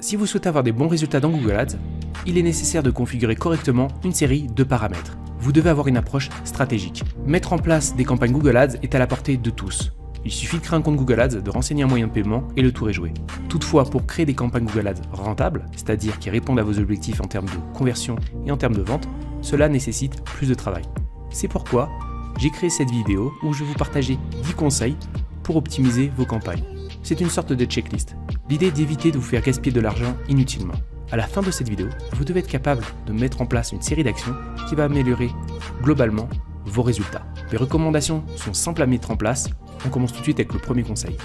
Si vous souhaitez avoir des bons résultats dans Google Ads, il est nécessaire de configurer correctement une série de paramètres. Vous devez avoir une approche stratégique. Mettre en place des campagnes Google Ads est à la portée de tous. Il suffit de créer un compte Google Ads, de renseigner un moyen de paiement et le tour est joué. Toutefois, pour créer des campagnes Google Ads rentables, c'est-à-dire qui répondent à vos objectifs en termes de conversion et en termes de vente, cela nécessite plus de travail. C'est pourquoi j'ai créé cette vidéo où je vais vous partager 10 conseils pour optimiser vos campagnes. C'est une sorte de checklist. L'idée est d'éviter de vous faire gaspiller de l'argent inutilement. À la fin de cette vidéo, vous devez être capable de mettre en place une série d'actions qui va améliorer globalement vos résultats. Les recommandations sont simples à mettre en place. On commence tout de suite avec le premier conseil.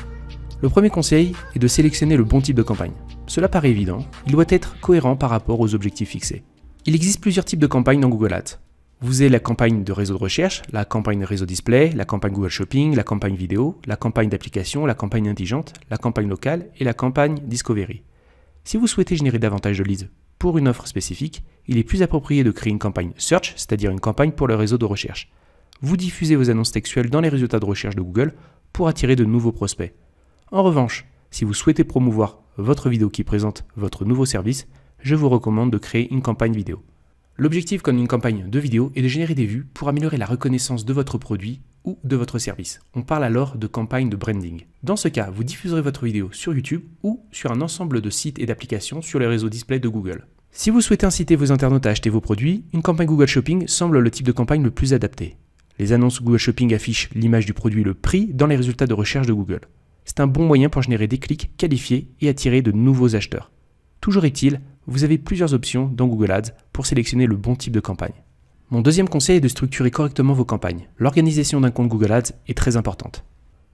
Le premier conseil est de sélectionner le bon type de campagne. Cela paraît évident, il doit être cohérent par rapport aux objectifs fixés. Il existe plusieurs types de campagnes dans Google Ads. Vous avez la campagne de réseau de recherche, la campagne de réseau display, la campagne Google Shopping, la campagne vidéo, la campagne d'application, la campagne intelligente, la campagne locale et la campagne Discovery. Si vous souhaitez générer davantage de leads pour une offre spécifique, il est plus approprié de créer une campagne Search, c'est-à-dire une campagne pour le réseau de recherche. Vous diffusez vos annonces textuelles dans les résultats de recherche de Google pour attirer de nouveaux prospects. En revanche, si vous souhaitez promouvoir votre vidéo qui présente votre nouveau service, je vous recommande de créer une campagne vidéo. L'objectif comme une campagne de vidéo est de générer des vues pour améliorer la reconnaissance de votre produit ou de votre service. On parle alors de campagne de branding. Dans ce cas, vous diffuserez votre vidéo sur YouTube ou sur un ensemble de sites et d'applications sur les réseaux display de Google. Si vous souhaitez inciter vos internautes à acheter vos produits, une campagne Google Shopping semble le type de campagne le plus adapté. Les annonces Google Shopping affichent l'image du produit et le prix dans les résultats de recherche de Google. C'est un bon moyen pour générer des clics qualifiés et attirer de nouveaux acheteurs. Toujours est-il, vous avez plusieurs options dans Google Ads pour sélectionner le bon type de campagne. Mon deuxième conseil est de structurer correctement vos campagnes. L'organisation d'un compte Google Ads est très importante.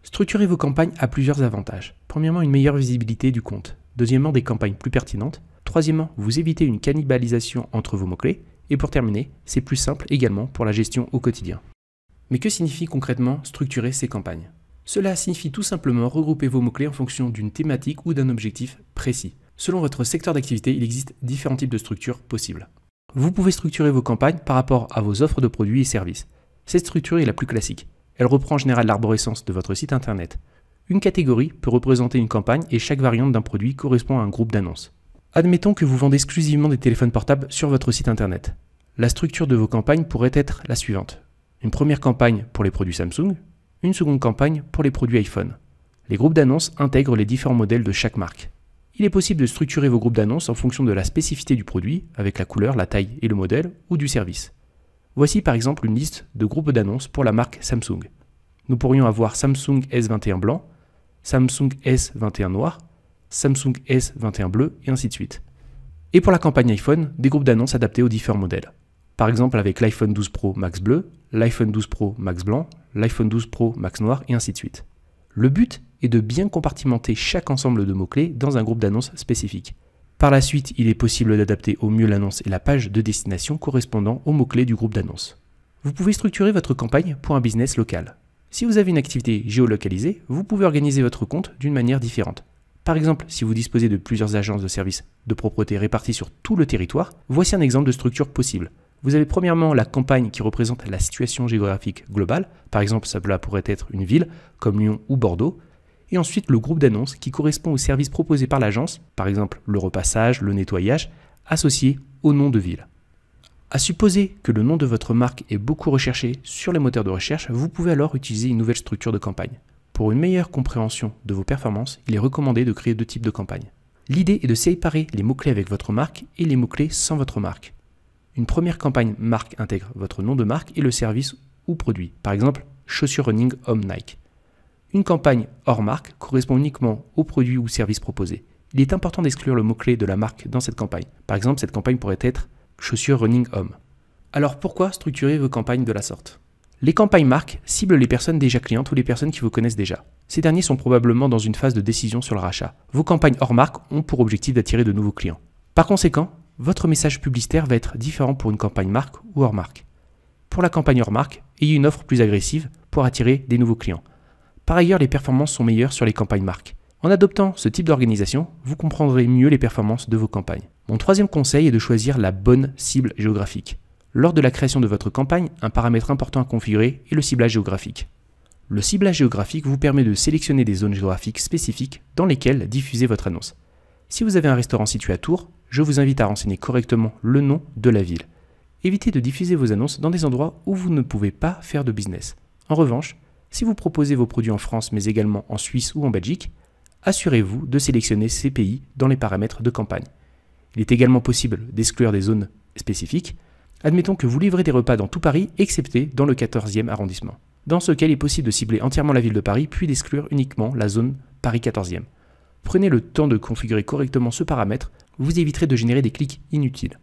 Structurer vos campagnes a plusieurs avantages. Premièrement, une meilleure visibilité du compte. Deuxièmement, des campagnes plus pertinentes. Troisièmement, vous évitez une cannibalisation entre vos mots-clés. Et pour terminer, c'est plus simple également pour la gestion au quotidien. Mais que signifie concrètement structurer ces campagnes? Cela signifie tout simplement regrouper vos mots-clés en fonction d'une thématique ou d'un objectif précis. Selon votre secteur d'activité, il existe différents types de structures possibles. Vous pouvez structurer vos campagnes par rapport à vos offres de produits et services. Cette structure est la plus classique. Elle reprend en général l'arborescence de votre site internet. Une catégorie peut représenter une campagne et chaque variante d'un produit correspond à un groupe d'annonces. Admettons que vous vendez exclusivement des téléphones portables sur votre site internet. La structure de vos campagnes pourrait être la suivante. Une première campagne pour les produits Samsung, une seconde campagne pour les produits iPhone. Les groupes d'annonces intègrent les différents modèles de chaque marque. Il est possible de structurer vos groupes d'annonces en fonction de la spécificité du produit, avec la couleur, la taille et le modèle, ou du service. Voici par exemple une liste de groupes d'annonces pour la marque Samsung. Nous pourrions avoir Samsung S21 blanc, Samsung S21 noir, Samsung S21 bleu, et ainsi de suite. Et pour la campagne iPhone, des groupes d'annonces adaptés aux différents modèles. Par exemple avec l'iPhone 12 Pro Max bleu, l'iPhone 12 Pro Max blanc, l'iPhone 12 Pro Max noir, et ainsi de suite. Le but est de bien compartimenter chaque ensemble de mots-clés dans un groupe d'annonces spécifique. Par la suite, il est possible d'adapter au mieux l'annonce et la page de destination correspondant aux mots-clés du groupe d'annonces. Vous pouvez structurer votre campagne pour un business local. Si vous avez une activité géolocalisée, vous pouvez organiser votre compte d'une manière différente. Par exemple, si vous disposez de plusieurs agences de services de propreté réparties sur tout le territoire, voici un exemple de structure possible. Vous avez premièrement la campagne qui représente la situation géographique globale, par exemple cela pourrait être une ville comme Lyon ou Bordeaux, et ensuite le groupe d'annonces qui correspond aux services proposés par l'agence, par exemple le repassage, le nettoyage, associé au nom de ville. À supposer que le nom de votre marque est beaucoup recherché sur les moteurs de recherche, vous pouvez alors utiliser une nouvelle structure de campagne. Pour une meilleure compréhension de vos performances, il est recommandé de créer deux types de campagnes. L'idée est de séparer les mots-clés avec votre marque et les mots-clés sans votre marque. Une première campagne marque intègre votre nom de marque et le service ou produit, par exemple chaussures running homme Nike. Une campagne hors marque correspond uniquement au produit ou service proposé. Il est important d'exclure le mot-clé de la marque dans cette campagne. Par exemple, cette campagne pourrait être chaussures running homme. Alors pourquoi structurer vos campagnes de la sorte? Les campagnes marques ciblent les personnes déjà clientes ou les personnes qui vous connaissent déjà. Ces derniers sont probablement dans une phase de décision sur leur achat. Vos campagnes hors marque ont pour objectif d'attirer de nouveaux clients. Par conséquent, votre message publicitaire va être différent pour une campagne marque ou hors marque. Pour la campagne hors marque, ayez une offre plus agressive pour attirer des nouveaux clients. Par ailleurs, les performances sont meilleures sur les campagnes marques. En adoptant ce type d'organisation, vous comprendrez mieux les performances de vos campagnes. Mon troisième conseil est de choisir la bonne cible géographique. Lors de la création de votre campagne, un paramètre important à configurer est le ciblage géographique. Le ciblage géographique vous permet de sélectionner des zones géographiques spécifiques dans lesquelles diffuser votre annonce. Si vous avez un restaurant situé à Tours, je vous invite à renseigner correctement le nom de la ville. Évitez de diffuser vos annonces dans des endroits où vous ne pouvez pas faire de business. En revanche, si vous proposez vos produits en France mais également en Suisse ou en Belgique, assurez-vous de sélectionner ces pays dans les paramètres de campagne. Il est également possible d'exclure des zones spécifiques. Admettons que vous livrez des repas dans tout Paris, excepté dans le 14e arrondissement. Dans ce cas, il est possible de cibler entièrement la ville de Paris, puis d'exclure uniquement la zone Paris 14e. Prenez le temps de configurer correctement ce paramètre, vous éviterez de générer des clics inutiles.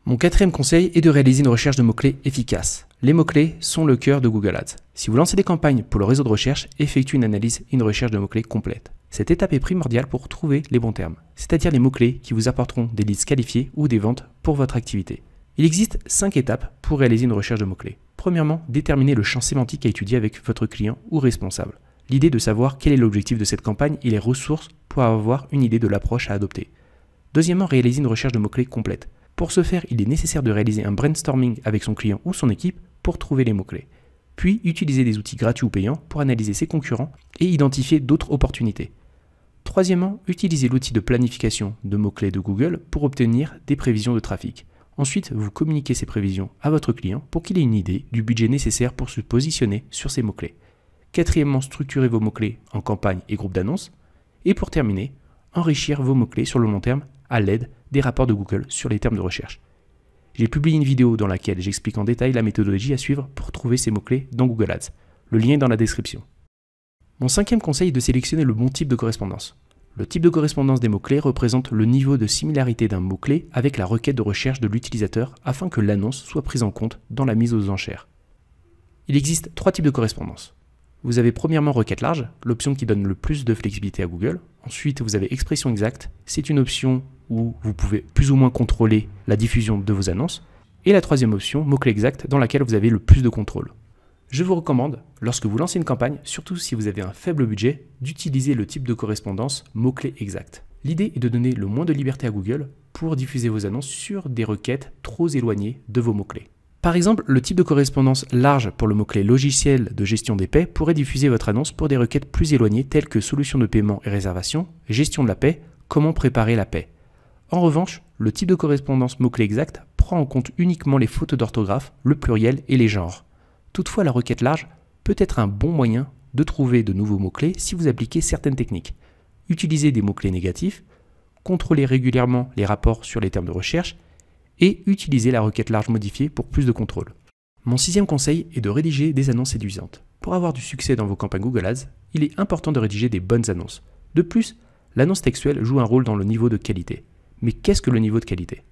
Mon quatrième conseil est de réaliser une recherche de mots-clés efficace. Les mots-clés sont le cœur de Google Ads. Si vous lancez des campagnes pour le réseau de recherche, effectuez une analyse et une recherche de mots-clés complète. Cette étape est primordiale pour trouver les bons termes, c'est-à-dire les mots-clés qui vous apporteront des leads qualifiés ou des ventes pour votre activité. Il existe 5 étapes pour réaliser une recherche de mots-clés. Premièrement, déterminer le champ sémantique à étudier avec votre client ou responsable. L'idée de savoir quel est l'objectif de cette campagne et les ressources pour avoir une idée de l'approche à adopter. Deuxièmement, réaliser une recherche de mots-clés complète. Pour ce faire, il est nécessaire de réaliser un brainstorming avec son client ou son équipe pour trouver les mots-clés. Puis, utiliser des outils gratuits ou payants pour analyser ses concurrents et identifier d'autres opportunités. Troisièmement, utilisez l'outil de planification de mots-clés de Google pour obtenir des prévisions de trafic. Ensuite, vous communiquez ces prévisions à votre client pour qu'il ait une idée du budget nécessaire pour se positionner sur ces mots-clés. Quatrièmement, structurez vos mots-clés en campagne et groupes d'annonces. Et pour terminer, enrichir vos mots-clés sur le long terme à l'aide des rapports de Google sur les termes de recherche. J'ai publié une vidéo dans laquelle j'explique en détail la méthodologie à suivre pour trouver ces mots-clés dans Google Ads. Le lien est dans la description. Mon cinquième conseil est de sélectionner le bon type de correspondance. Le type de correspondance des mots-clés représente le niveau de similarité d'un mot-clé avec la requête de recherche de l'utilisateur afin que l'annonce soit prise en compte dans la mise aux enchères. Il existe 3 types de correspondance. Vous avez premièrement requête large, l'option qui donne le plus de flexibilité à Google. Ensuite, vous avez expression exacte, c'est une option où vous pouvez plus ou moins contrôler la diffusion de vos annonces. Et la troisième option, mot-clé exact, dans laquelle vous avez le plus de contrôle. Je vous recommande, lorsque vous lancez une campagne, surtout si vous avez un faible budget, d'utiliser le type de correspondance mot-clé exact. L'idée est de donner le moins de liberté à Google pour diffuser vos annonces sur des requêtes trop éloignées de vos mots-clés. Par exemple, le type de correspondance large pour le mot-clé logiciel de gestion des paies pourrait diffuser votre annonce pour des requêtes plus éloignées telles que solution de paiement et réservation, gestion de la paie, comment préparer la paie. En revanche, le type de correspondance mot-clé exact prend en compte uniquement les fautes d'orthographe, le pluriel et les genres. Toutefois, la requête large peut être un bon moyen de trouver de nouveaux mots-clés si vous appliquez certaines techniques. Utilisez des mots-clés négatifs, contrôlez régulièrement les rapports sur les termes de recherche et utilisez la requête large modifiée pour plus de contrôle. Mon sixième conseil est de rédiger des annonces séduisantes. Pour avoir du succès dans vos campagnes Google Ads, il est important de rédiger des bonnes annonces. De plus, l'annonce textuelle joue un rôle dans le niveau de qualité. Mais qu'est-ce que le niveau de qualité ?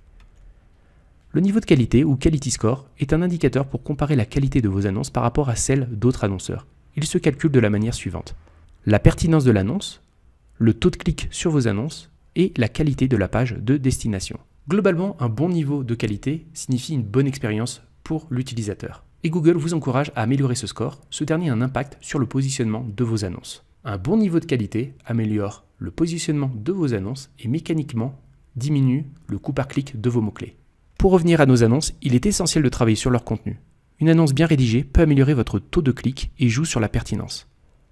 Le niveau de qualité, ou Quality Score, est un indicateur pour comparer la qualité de vos annonces par rapport à celle d'autres annonceurs. Il se calcule de la manière suivante. La pertinence de l'annonce, le taux de clic sur vos annonces et la qualité de la page de destination. Globalement, un bon niveau de qualité signifie une bonne expérience pour l'utilisateur. Et Google vous encourage à améliorer ce score. Ce dernier a un impact sur le positionnement de vos annonces. Un bon niveau de qualité améliore le positionnement de vos annonces et mécaniquement diminue le coût par clic de vos mots-clés. Pour revenir à nos annonces, il est essentiel de travailler sur leur contenu. Une annonce bien rédigée peut améliorer votre taux de clic et joue sur la pertinence.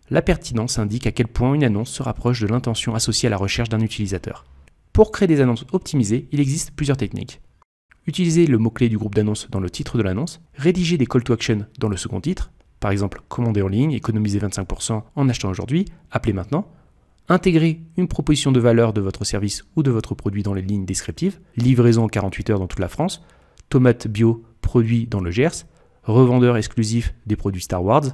La pertinence indique à quel point une annonce se rapproche de l'intention associée à la recherche d'un utilisateur. Pour créer des annonces optimisées, il existe plusieurs techniques. Utilisez le mot-clé du groupe d'annonces dans le titre de l'annonce, rédigez des call to action dans le second titre, par exemple commander en ligne, économiser 25% en achetant aujourd'hui, appelez maintenant. Intégrez une proposition de valeur de votre service ou de votre produit dans les lignes descriptives, livraison en 48 heures dans toute la France, tomates bio produits dans le Gers, revendeur exclusif des produits Star Wars.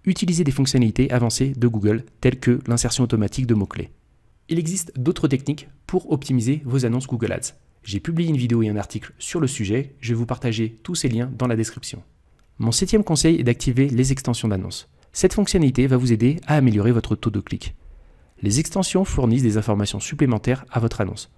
Utilisez des fonctionnalités avancées de Google telles que l'insertion automatique de mots-clés. Il existe d'autres techniques pour optimiser vos annonces Google Ads. J'ai publié une vidéo et un article sur le sujet, je vais vous partager tous ces liens dans la description. Mon septième conseil est d'activer les extensions d'annonces. Cette fonctionnalité va vous aider à améliorer votre taux de clic. Les extensions fournissent des informations supplémentaires à votre annonce.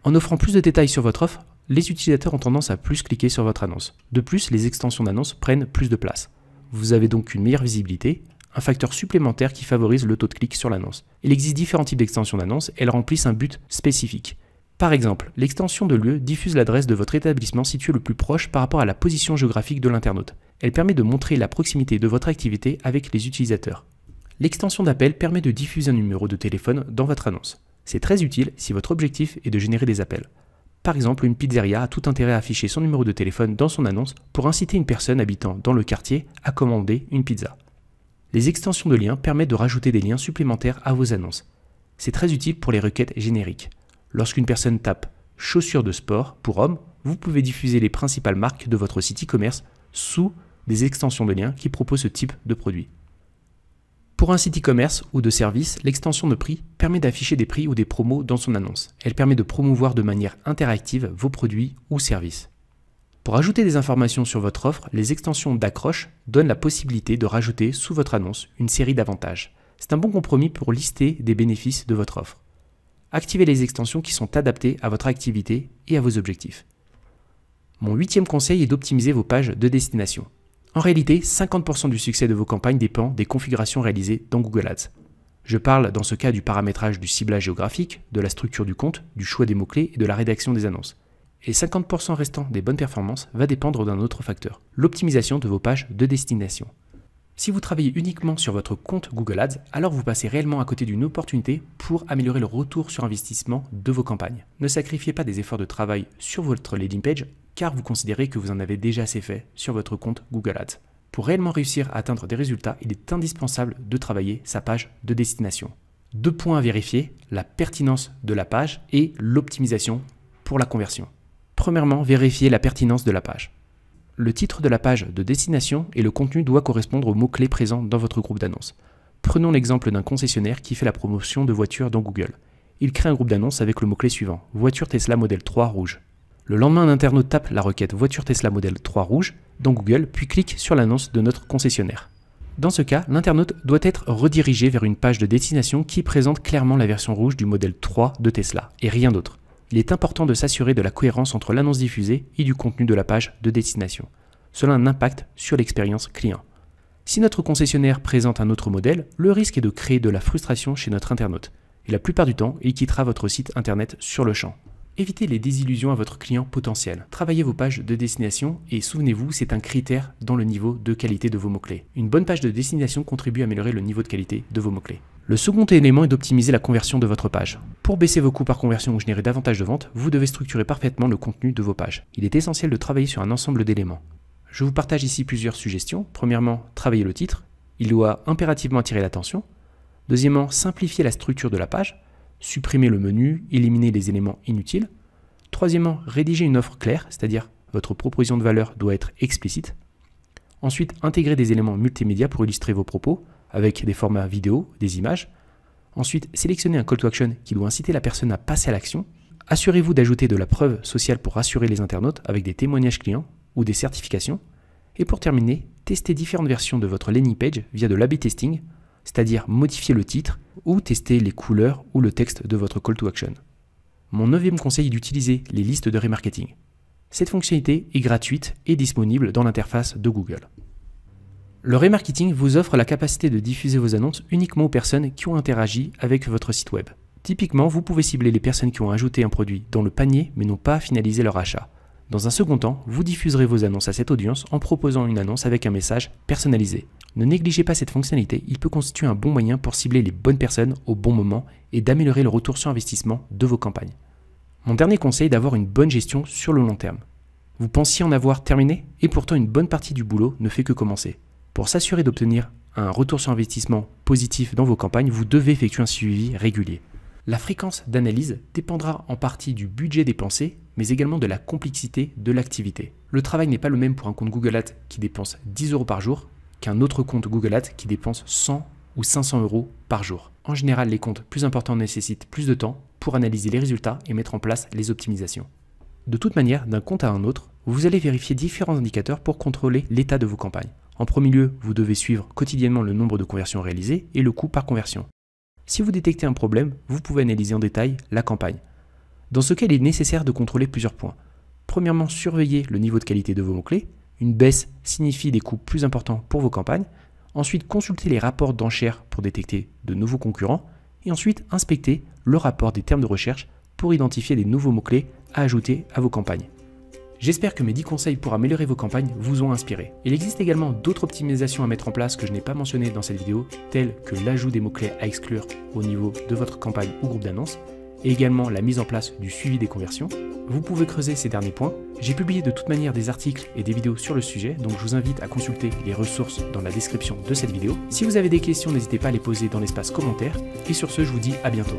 En offrant plus de détails sur votre offre, les utilisateurs ont tendance à plus cliquer sur votre annonce. De plus, les extensions d'annonces prennent plus de place. Vous avez donc une meilleure visibilité, un facteur supplémentaire qui favorise le taux de clic sur l'annonce. Il existe différents types d'extensions d'annonces, elles remplissent un but spécifique. Par exemple, l'extension de lieu diffuse l'adresse de votre établissement situé le plus proche par rapport à la position géographique de l'internaute. Elle permet de montrer la proximité de votre activité avec les utilisateurs. L'extension d'appel permet de diffuser un numéro de téléphone dans votre annonce. C'est très utile si votre objectif est de générer des appels. Par exemple, une pizzeria a tout intérêt à afficher son numéro de téléphone dans son annonce pour inciter une personne habitant dans le quartier à commander une pizza. Les extensions de liens permettent de rajouter des liens supplémentaires à vos annonces. C'est très utile pour les requêtes génériques. Lorsqu'une personne tape « chaussures de sport pour hommes », vous pouvez diffuser les principales marques de votre site e-commerce sous des extensions de liens qui proposent ce type de produit. Pour un site e-commerce ou de service, l'extension de prix permet d'afficher des prix ou des promos dans son annonce. Elle permet de promouvoir de manière interactive vos produits ou services. Pour ajouter des informations sur votre offre, les extensions d'accroche donnent la possibilité de rajouter sous votre annonce une série d'avantages. C'est un bon compromis pour lister des bénéfices de votre offre. Activez les extensions qui sont adaptées à votre activité et à vos objectifs. Mon 8e conseil est d'optimiser vos pages de destination. En réalité, 50% du succès de vos campagnes dépend des configurations réalisées dans Google Ads. Je parle dans ce cas du paramétrage du ciblage géographique, de la structure du compte, du choix des mots-clés et de la rédaction des annonces. Et 50% restant des bonnes performances va dépendre d'un autre facteur, l'optimisation de vos pages de destination. Si vous travaillez uniquement sur votre compte Google Ads, alors vous passez réellement à côté d'une opportunité pour améliorer le retour sur investissement de vos campagnes. Ne sacrifiez pas des efforts de travail sur votre landing page car vous considérez que vous en avez déjà assez fait sur votre compte Google Ads. Pour réellement réussir à atteindre des résultats, il est indispensable de travailler sa page de destination. 2 points à vérifier, la pertinence de la page et l'optimisation pour la conversion. Premièrement, vérifiez la pertinence de la page. Le titre de la page de destination et le contenu doivent correspondre aux mots-clés présents dans votre groupe d'annonces. Prenons l'exemple d'un concessionnaire qui fait la promotion de voitures dans Google. Il crée un groupe d'annonces avec le mot-clé suivant, voiture Tesla modèle 3 rouge. Le lendemain, un internaute tape la requête voiture Tesla modèle 3 rouge dans Google, puis clique sur l'annonce de notre concessionnaire. Dans ce cas, l'internaute doit être redirigé vers une page de destination qui présente clairement la version rouge du modèle 3 de Tesla, et rien d'autre. Il est important de s'assurer de la cohérence entre l'annonce diffusée et du contenu de la page de destination. Cela a un impact sur l'expérience client. Si notre concessionnaire présente un autre modèle, le risque est de créer de la frustration chez notre internaute. Et la plupart du temps, il quittera votre site internet sur le champ. Évitez les désillusions à votre client potentiel. Travaillez vos pages de destination et souvenez-vous, c'est un critère dans le niveau de qualité de vos mots-clés. Une bonne page de destination contribue à améliorer le niveau de qualité de vos mots-clés. Le second élément est d'optimiser la conversion de votre page. Pour baisser vos coûts par conversion ou générer davantage de ventes, vous devez structurer parfaitement le contenu de vos pages. Il est essentiel de travailler sur un ensemble d'éléments. Je vous partage ici plusieurs suggestions. Premièrement, travailler le titre. Il doit impérativement attirer l'attention. Deuxièmement, simplifier la structure de la page. Supprimer le menu, éliminer les éléments inutiles. Troisièmement, rédiger une offre claire, c'est-à-dire votre proposition de valeur doit être explicite. Ensuite, intégrer des éléments multimédia pour illustrer vos propos, avec des formats vidéo, des images. Ensuite, sélectionnez un call to action qui doit inciter la personne à passer à l'action. Assurez-vous d'ajouter de la preuve sociale pour rassurer les internautes avec des témoignages clients ou des certifications. Et pour terminer, testez différentes versions de votre landing page via de l'A/B testing, c'est-à-dire modifier le titre ou tester les couleurs ou le texte de votre call to action. Mon 9e conseil est d'utiliser les listes de remarketing. Cette fonctionnalité est gratuite et disponible dans l'interface de Google. Le remarketing vous offre la capacité de diffuser vos annonces uniquement aux personnes qui ont interagi avec votre site web. Typiquement, vous pouvez cibler les personnes qui ont ajouté un produit dans le panier mais n'ont pas finalisé leur achat. Dans un second temps, vous diffuserez vos annonces à cette audience en proposant une annonce avec un message personnalisé. Ne négligez pas cette fonctionnalité, il peut constituer un bon moyen pour cibler les bonnes personnes au bon moment et d'améliorer le retour sur investissement de vos campagnes. Mon dernier conseil est d'avoir une bonne gestion sur le long terme. Vous pensiez en avoir terminé et pourtant une bonne partie du boulot ne fait que commencer. Pour s'assurer d'obtenir un retour sur investissement positif dans vos campagnes, vous devez effectuer un suivi régulier. La fréquence d'analyse dépendra en partie du budget dépensé, mais également de la complexité de l'activité. Le travail n'est pas le même pour un compte Google Ads qui dépense 10 € par jour qu'un autre compte Google Ads qui dépense 100 ou 500 € par jour. En général, les comptes plus importants nécessitent plus de temps pour analyser les résultats et mettre en place les optimisations. De toute manière, d'un compte à un autre, vous allez vérifier différents indicateurs pour contrôler l'état de vos campagnes. En premier lieu, vous devez suivre quotidiennement le nombre de conversions réalisées et le coût par conversion. Si vous détectez un problème, vous pouvez analyser en détail la campagne. Dans ce cas, il est nécessaire de contrôler plusieurs points. Premièrement, surveiller le niveau de qualité de vos mots-clés. Une baisse signifie des coûts plus importants pour vos campagnes. Ensuite, consulter les rapports d'enchères pour détecter de nouveaux concurrents. Et ensuite, inspecter le rapport des termes de recherche pour identifier des nouveaux mots-clés à ajouter à vos campagnes. J'espère que mes 10 conseils pour améliorer vos campagnes vous ont inspiré. Il existe également d'autres optimisations à mettre en place que je n'ai pas mentionnées dans cette vidéo, telles que l'ajout des mots-clés à exclure au niveau de votre campagne ou groupe d'annonces, et également la mise en place du suivi des conversions. Vous pouvez creuser ces derniers points. J'ai publié de toute manière des articles et des vidéos sur le sujet, donc je vous invite à consulter les ressources dans la description de cette vidéo. Si vous avez des questions, n'hésitez pas à les poser dans l'espace commentaire. Et sur ce, je vous dis à bientôt.